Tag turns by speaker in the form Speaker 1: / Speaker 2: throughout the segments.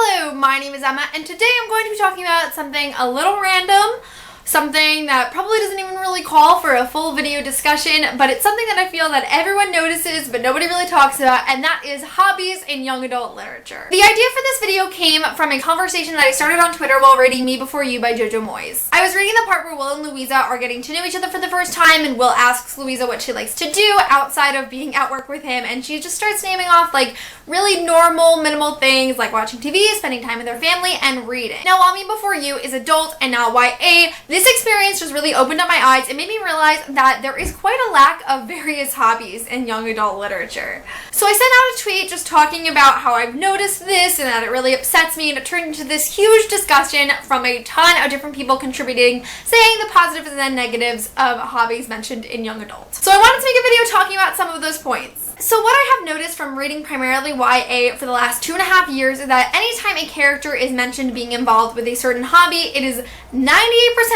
Speaker 1: Hello, my name is Emma, and today I'm going to be talking about something a little random, something that probably doesn't even really call for a full video discussion, but it's something that I feel that everyone notices but nobody really talks about, and that is hobbies in young adult literature. The idea for this video came from a conversation that I started on Twitter while reading Me Before You by Jojo Moyes. I was reading the part where Will and Louisa are getting to know each other for the first time, and Will asks Louisa what she likes to do outside of being at work with him, and she just starts naming off like really normal, minimal things like watching TV, spending time with her family, and reading. Now, while Me Before You is adult and not YA, this experience just really opened up my eyes and made me realize that there is quite a lack of various hobbies in young adult literature. So I sent out a tweet just talking about how I've noticed this and that it really upsets me, and it turned into this huge discussion from a ton of different people contributing, saying the positives and negatives of hobbies mentioned in young adults. So I wanted to make a video talking about some of those points. So what I have noticed from reading primarily YA for the last 2.5 years is that anytime a character is mentioned being involved with a certain hobby, it is 98%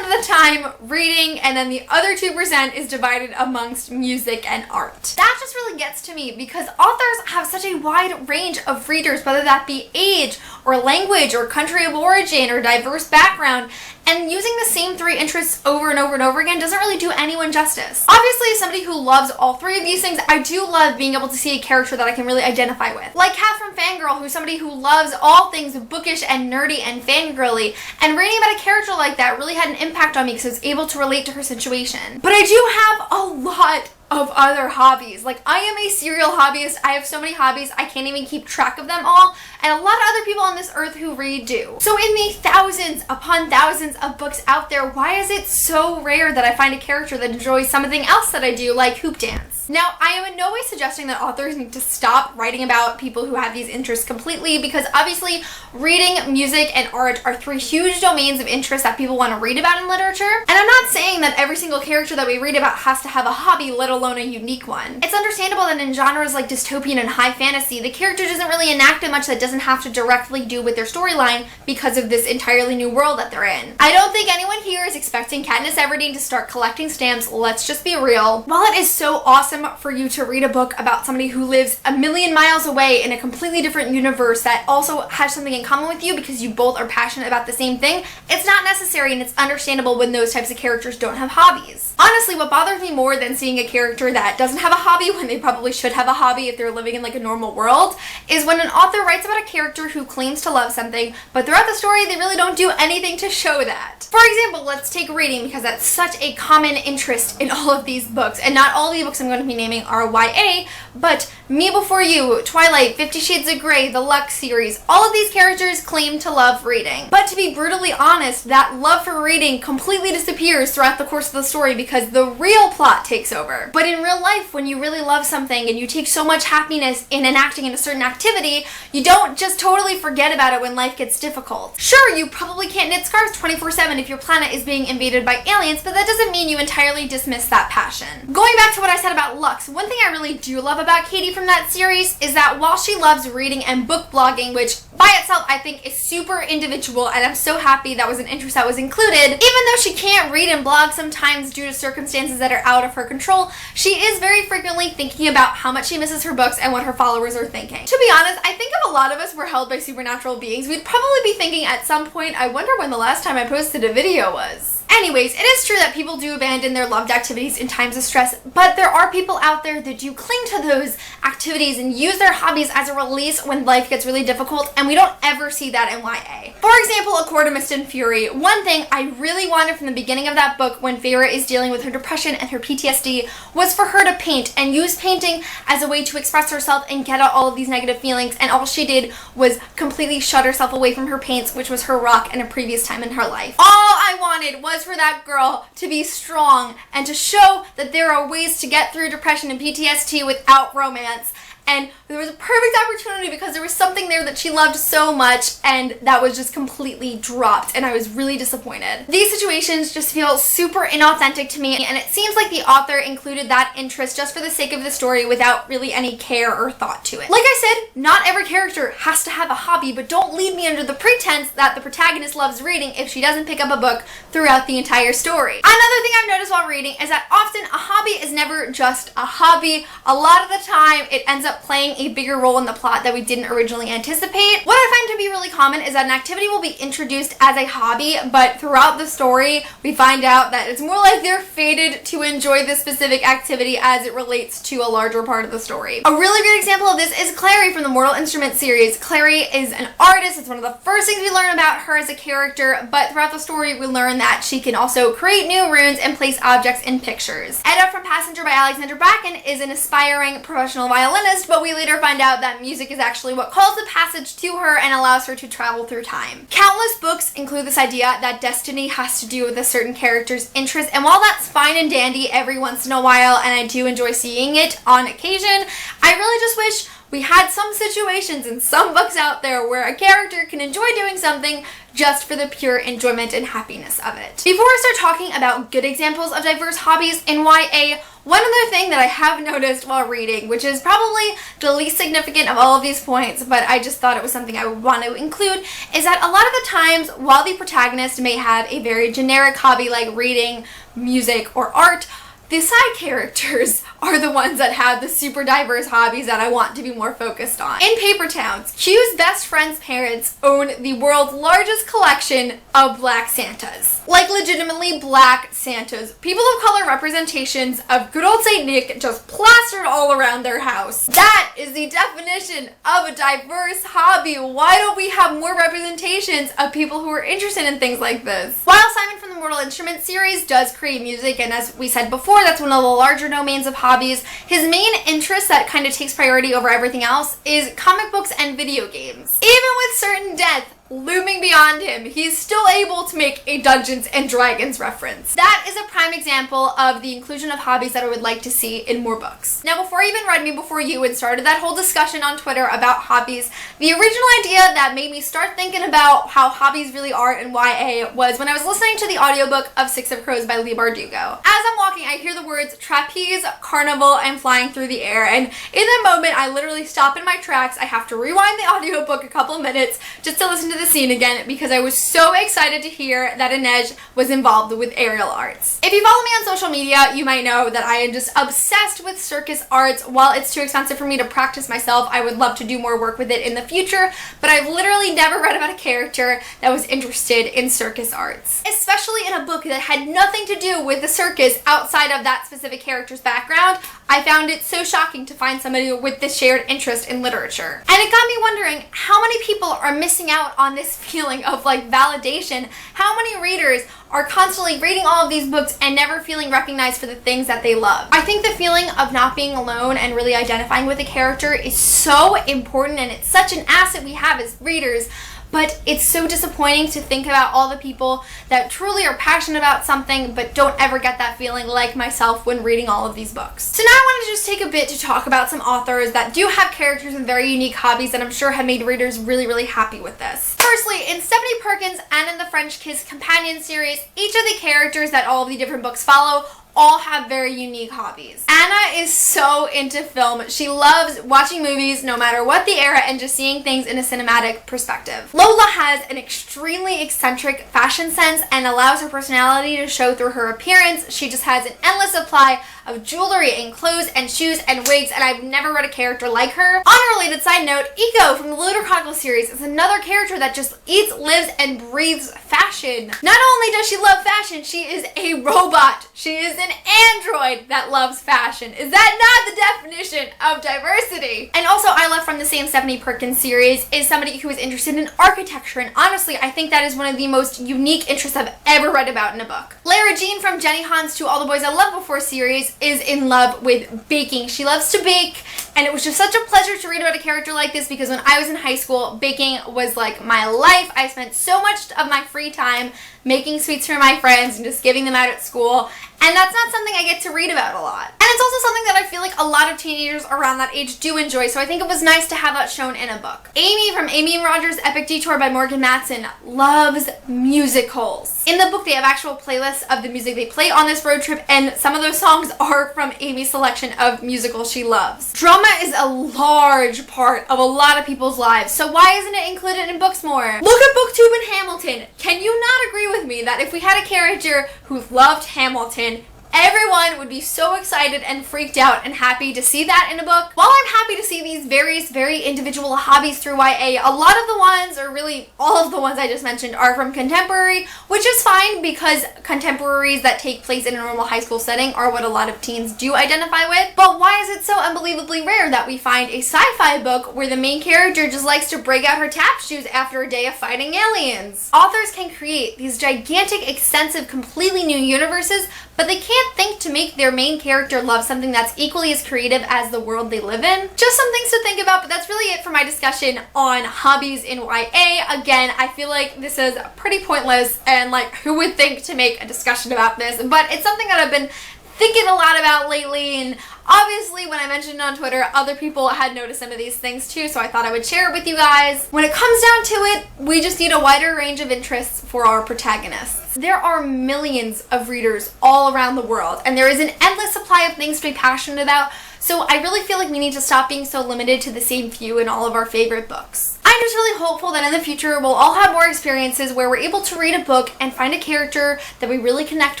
Speaker 1: of the time reading, and then the other 2% is divided amongst music and art. That just really gets to me because authors have such a wide range of readers, whether that be age or language or country of origin or diverse background, and using the same 3 interests over and over and over again doesn't really do anyone justice. Obviously, as somebody who loves all 3 of these things, I do love being able to see a character that I can really identify with. Like Kat from Fangirl, who's somebody who loves all things bookish and nerdy and fangirly, and reading about a character like that really had an impact on me because I was able to relate to her situation. But I do have a lot of other hobbies. Like, I am a serial hobbyist. I have so many hobbies, I can't even keep track of them all, and a lot of other people on this earth who read do. So in the thousands upon thousands of books out there, why is it so rare that I find a character that enjoys something else that I do, like hoop dance? Now, I am in no way suggesting that authors need to stop writing about people who have these interests completely, because obviously reading, music, and art are 3 huge domains of interest that people want to read about in literature. And I'm not saying that every single character that we read about has to have a hobby, let alone a unique one. It's understandable that in genres like dystopian and high fantasy, the character doesn't really enact much that doesn't have to directly do with their storyline because of this entirely new world that they're in. I don't think anyone here is expecting Katniss Everdeen to start collecting stamps, let's just be real. While it is so awesome for you to read a book about somebody who lives a million miles away in a completely different universe that also has something in common with you because you both are passionate about the same thing, it's not necessary, and it's understandable when those types of characters don't have hobbies. Honestly, what bothers me more than seeing a character that doesn't have a hobby when they probably should have a hobby if they're living in like a normal world is when an author writes about a character who claims to love something, but throughout the story they really don't do anything to show that. For example, let's take reading, because that's such a common interest in all of these books, and not all the books I'm going to be naming are YA, but Me Before You, Twilight, 50 Shades of Grey, the Lux series, all of these characters claim to love reading. But to be brutally honest, that love for reading completely disappears throughout the course of the story because the real plot takes over. But in real life, when you really love something and you take so much happiness in enacting in a certain activity, you don't just totally forget about it when life gets difficult. Sure, you probably can't knit scarves 24/7 if your planet is being invaded by aliens, but that doesn't mean you entirely dismiss that passion. Going back to what I said about Lux, one thing I really do love about Katie from that series is that while she loves reading and book blogging, which by itself I think is super individual, and I'm so happy that was an interest that was included, even though she can't read and blog sometimes due to circumstances that are out of her control, she is very frequently thinking about how much she misses her books and what her followers are thinking. To be honest, I think if a lot of us were held by supernatural beings, we'd probably be thinking at some point, I wonder when the last time I posted a video was. Anyways, it is true that people do abandon their loved activities in times of stress, but there are people out there that do cling to those activities and use their hobbies as a release when life gets really difficult, and we don't ever see that in YA. For example, A Court of Mist and Fury. One thing I really wanted from the beginning of that book when Feyre is dealing with her depression and her PTSD was for her to paint and use painting as a way to express herself and get out all of these negative feelings, and all she did was completely shut herself away from her paints, which was her rock in a previous time in her life. All I wanted was for that girl to be strong and to show that there are ways to get through depression and PTSD without romance. And there was a perfect opportunity because there was something there that she loved so much, and that was just completely dropped, and I was really disappointed. These situations just feel super inauthentic to me, and it seems like the author included that interest just for the sake of the story without really any care or thought to it. Like I said, not every character has to have a hobby, but don't leave me under the pretense that the protagonist loves reading if she doesn't pick up a book throughout the entire story. Another thing I've noticed while reading is that often a hobby is never just a hobby. A lot of the time, it ends up playing a bigger role in the plot that we didn't originally anticipate. What I find to be really common is that an activity will be introduced as a hobby, but throughout the story, we find out that it's more like they're fated to enjoy this specific activity as it relates to a larger part of the story. A really great example of this is Clary from the Mortal Instruments series. Clary is an artist. It's one of the first things we learn about her as a character, but throughout the story, we learn that she can also create new runes and place objects in pictures. Edda from Passenger by Alexander Bracken is an aspiring professional violinist, but we later find out that music is actually what calls the passage to her and allows her to travel through time. Countless books include this idea that destiny has to do with a certain character's interest, and while that's fine and dandy every once in a while, and I do enjoy seeing it on occasion, I really just wish we had some situations in some books out there where a character can enjoy doing something just for the pure enjoyment and happiness of it. Before I start talking about good examples of diverse hobbies in YA, one other thing that I have noticed while reading, which is probably the least significant of all of these points, but I just thought it was something I would want to include, is that a lot of the times, while the protagonist may have a very generic hobby like reading, music, or art, the side characters are the ones that have the super diverse hobbies that I want to be more focused on. In Paper Towns, Q's best friend's parents own the world's largest collection of black Santas. Like legitimately black Santas. People of color representations of good old Saint Nick just plastered all around their house. That is the definition of a diverse hobby. Why don't we have more representations of people who are interested in things like this? While Simon from the Mortal Instruments series does create music, and as we said before, that's one of the larger domains of hobbies, his main interest that kind of takes priority over everything else is comic books and video games. Even with certain death looming beyond him, he's still able to make a Dungeons and Dragons reference. That is a prime example of the inclusion of hobbies that I would like to see in more books. Now, before I even read Me Before You and started that whole discussion on Twitter about hobbies, the original idea that made me start thinking about how hobbies really are in YA was when I was listening to the audiobook of Six of Crows by Leigh Bardugo. As I'm walking, I hear the words trapeze, carnival, and flying through the air, and in that moment, I literally stop in my tracks. I have to rewind the audiobook a couple minutes just to listen to the scene again because I was so excited to hear that Inej was involved with aerial arts. If you follow me on social media, you might know that I am just obsessed with circus arts. While it's too expensive for me to practice myself, I would love to do more work with it in the future, but I've literally never read about a character that was interested in circus arts. Especially in a book that had nothing to do with the circus outside of that specific character's background, I found it so shocking to find somebody with this shared interest in literature. And it got me wondering how many people are missing out on this feeling of like validation. How many readers are constantly reading all of these books and never feeling recognized for the things that they love? I think the feeling of not being alone and really identifying with a character is so important, and it's such an asset we have as readers. But it's so disappointing to think about all the people that truly are passionate about something but don't ever get that feeling like myself when reading all of these books. So now I want to just take a bit to talk about some authors that do have characters with very unique hobbies that I'm sure have made readers really, really happy with this. Firstly, in Stephanie Perkins' and in the French Kiss companion series, each of the characters that all of the different books follow all have very unique hobbies. Anna is so into film. She loves watching movies no matter what the era and just seeing things in a cinematic perspective. Lola has an extremely eccentric fashion sense and allows her personality to show through her appearance. She just has an endless supply of jewelry and clothes and shoes and wigs, and I've never read a character like her. On a related side note, Iko from the Lunar Chronicle series is another character that just eats, lives, and breathes fashion. Not only does she love fashion, she is a robot. She is an android that loves fashion. Is that not the definition of diversity? And also, Isla from the same Stephanie Perkins series is somebody who is interested in architecture, and honestly, I think that is one of the most unique interests I've ever read about in a book. Lara Jean from Jenny Han's To All the Boys I Loved Before series is in love with baking. She loves to bake, and it was just such a pleasure to read about a character like this because when I was in high school, baking was like my life. I spent so much of my free time making sweets for my friends and just giving them out at school, and that's not something I get to read about a lot. And it's also something that I feel like a lot of teenagers around that age do enjoy, so I think it was nice to have that shown in a book. Amy from Amy and Roger's Epic Detour by Morgan Matson loves musicals. In the book, they have actual playlists of the music they play on this road trip, and some of those songs are from Amy's selection of musicals she loves. Drama is a large part of a lot of people's lives, so why isn't it included in books more? Look at BookTube and Hamilton. Can you not agree with me that if we had a character who loved Hamilton, everyone would be so excited and freaked out and happy to see that in a book. While I'm happy to see these various, very individual hobbies through YA, a lot of the ones, or really all of the ones I just mentioned, are from contemporary, which is fine because contemporaries that take place in a normal high school setting are what a lot of teens do identify with. But why is it so unbelievably rare that we find a sci-fi book where the main character just likes to break out her tap shoes after a day of fighting aliens? Authors can create these gigantic, extensive, completely new universes, but they can't think to make their main character love something that's equally as creative as the world they live in. Just some things to think about, but that's really it for my discussion on hobbies in YA. Again, I feel like this is pretty pointless, and like, who would think to make a discussion about this? But it's something that I've been thinking a lot about lately, and obviously when I mentioned it on Twitter, other people had noticed some of these things too, so I thought I would share it with you guys. When it comes down to it, we just need a wider range of interests for our protagonists. There are millions of readers all around the world, and there is an endless supply of things to be passionate about, so I really feel like we need to stop being so limited to the same few in all of our favorite books. I'm just really hopeful that in the future we'll all have more experiences where we're able to read a book and find a character that we really connect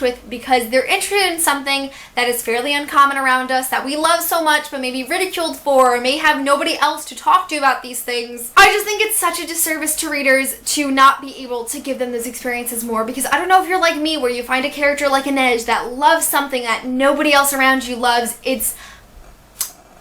Speaker 1: with because they're interested in something that is fairly uncommon around us, that we love so much but may be ridiculed for, or may have nobody else to talk to about these things. I just think it's such a disservice to readers to not be able to give them those experiences more, because I don't know if you're like me where you find a character like Inej that loves something that nobody else around you loves.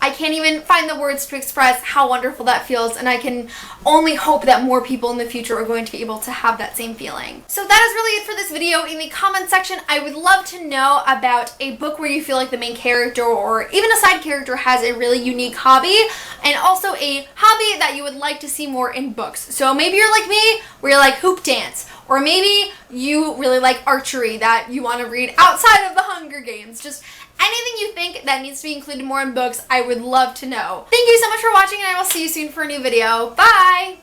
Speaker 1: I can't even find the words to express how wonderful that feels, and I can only hope that more people in the future are going to be able to have that same feeling. So that is really it for this video. In the comment section, I would love to know about a book where you feel like the main character or even a side character has a really unique hobby, and also a hobby that you would like to see more in books. So maybe you're like me, where you're like hoop dance, or maybe you really like archery that you want to read outside of the Hunger Games. Just anything you think that needs to be included more in books, I would love to know. Thank you so much for watching, and I will see you soon for a new video. Bye!